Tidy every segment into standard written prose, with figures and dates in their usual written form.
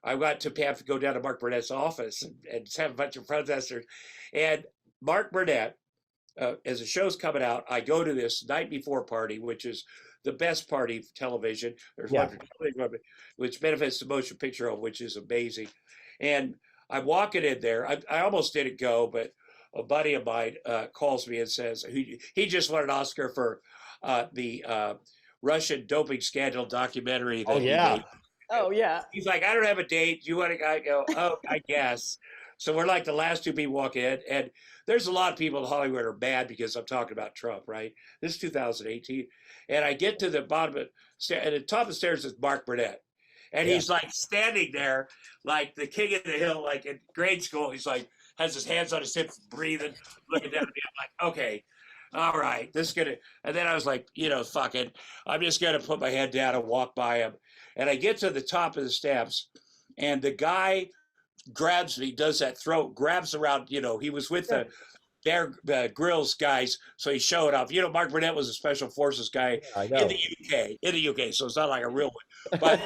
I got to have to go down to Mark Burnett's office and have a bunch of protesters. And Mark Burnett, as the show's coming out, I go to this night before party, which is the best party for television. There's one for television, which benefits the motion picture of, which is amazing. And I'm walking in there. I almost didn't go, but a buddy of mine calls me and says he just won an Oscar for the Russian doping scandal documentary that he made. Oh, yeah. He's like, I don't have a date. You want to go? Oh, I guess. So we're like the last two people walk in. And there's a lot of people in Hollywood are mad because I'm talking about Trump, right? This is 2018. And I get to the bottom of at the top of the stairs is Mark Burnett. And he's like standing there like the king of the hill, like in grade school. He's like, has his hands on his hips, breathing, looking down at me. I'm like, okay, all right, this is gonna. And then I was like, fuck it. I'm just gonna put my head down and walk by him. And I get to the top of the steps, and the guy grabs me, does that throat, grabs around. He was with the Bear Grylls guys, so he showed up. Mark Burnett was a special forces guy in the UK, so it's not like a real one. But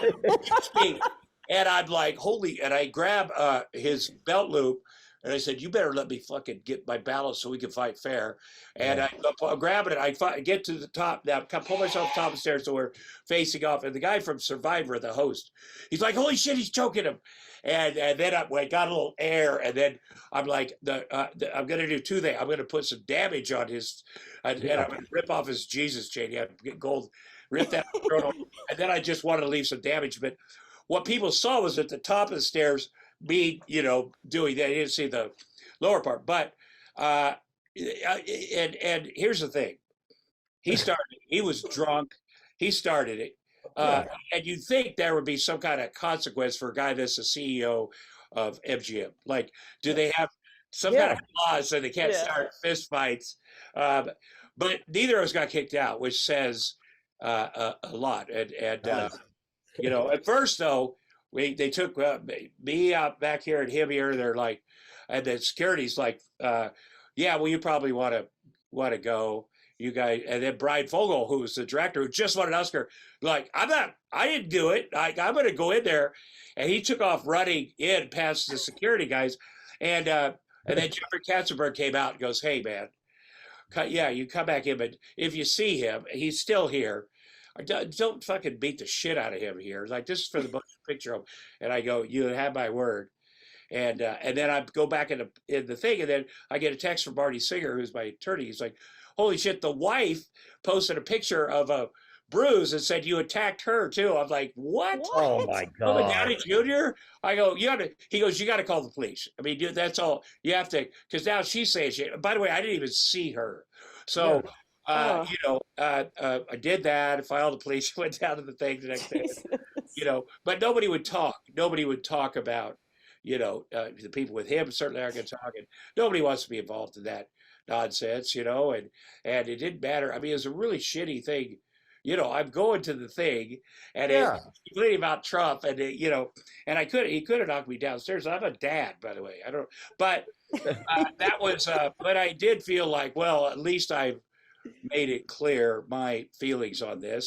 and I'm like, holy, and I grab his belt loop, and I said, you better let me fucking get my balance so we can fight fair. And I grab it, and I get to the top, now I pull myself top of the stairs so we're facing off, and the guy from Survivor, the host, he's like, holy shit, he's choking him. And then I got a little air, and then I'm like, I'm going to do two things. I'm going to put some damage on his, and I'm going to rip off his Jesus chain. Yeah, get gold, rip that, and then I just wanted to leave some damage. But what people saw was at the top of the stairs, me, doing that. You didn't see the lower part. But, and here's the thing. He was drunk. He started it. And you'd think there would be some kind of consequence for a guy that's the CEO of MGM. Like, do they have some kind of laws so they can't start fist fights? But neither of us got kicked out, which says a lot. And at first though, they took me out back here and him here. They're like, and the security's like, yeah, well, you probably want to go. You guys, and then Brian Fogel, who was the director, who just won an Oscar, like, I didn't do it. I'm going to go in there. And he took off running in past the security guys. And then Jeffrey Katzenberg came out and goes, hey, man, you come back in, but if you see him, he's still here. Don't fucking beat the shit out of him here. Like, this is for the motion picture of. And I go, you have my word. And then I go back in the thing, and then I get a text from Marty Singer, who's my attorney. He's like, holy shit, the wife posted a picture of a bruise and said you attacked her too. I'm like, what? Oh my God. Robert Downey Jr.? I go, he goes, you got to call the police. I mean, dude, that's all you have to, because now she's saying shit. By the way, I didn't even see her. So, I did that. I filed the police, went down to the thing the next day, but nobody would talk. Nobody would talk about, the people with him certainly aren't going to talk. And nobody wants to be involved in that nonsense, and it didn't matter. I mean, it was a really shitty thing. I'm going to the thing, and it's complaining about Trump, and and he could have knocked me downstairs. I'm a dad, by the way. I don't, but that was. But I did feel like, well, at least I've made it clear my feelings on this.